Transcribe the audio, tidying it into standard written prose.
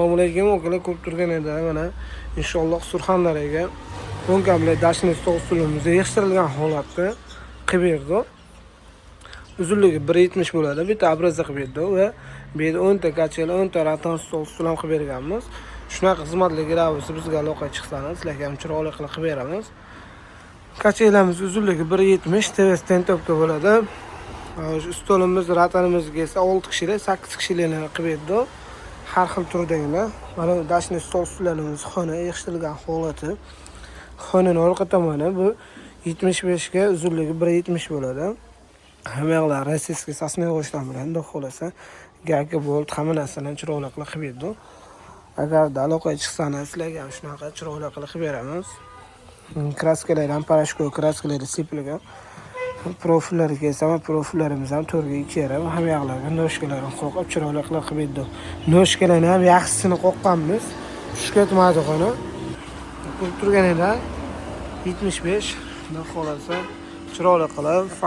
Assalomu alaykum, akalar ko'p turgan edi. Mana inshaalloh Surxondaryoga 10 komplet dashni stol stulimizni yig'ishtirilgan holatda qilib berdi. Uzunligi 1.70 bo'ladi. Bitta abraza qilib berdi va bu yerda 10 ta kachel, 10 ta ratan stol stul ham qilib berganmiz. Shunaqa xizmatlarga bo'lsa bizga aloqa chiqsangiz, sizlarga ham chiroyli qilib beramiz. Kachelamiz uzunligi 1.70, tevasi tentopka bo'ladi. Stolimiz, ratanimizga esa 6 kishilik, 8 kishilikni qilib berdi. Har xil turdagilar. Mana dashni stol stullarimiz xona yig'ishtirilgan holati. Xonaning orqa tomoni bu 75 ga, uzunligi 1.70 bo'ladi. Hamma yoqlar rossiyskiy sosnoy g'o'shdan bilan xudo xolasa gaka bolt hamma narsani chiroyli qilib berdi. Agarda aloqaga chiqsangiz, sizlarga ham shunaqa chiroyli qilib beramiz. Kraskalar ham parashko kraskalar sepilgan. Profillarga esa profillarimiz ham 4 ga 2 yarim, hamma yoqlarga noshkalarni qo'qib chiroyli qilib berdi. Noshkalarni ham yaxshisini qo'qqanmiz. Shuhrat Madixoni. Ko'rib turganinglar 75 xudo xolasa chiroyli qilib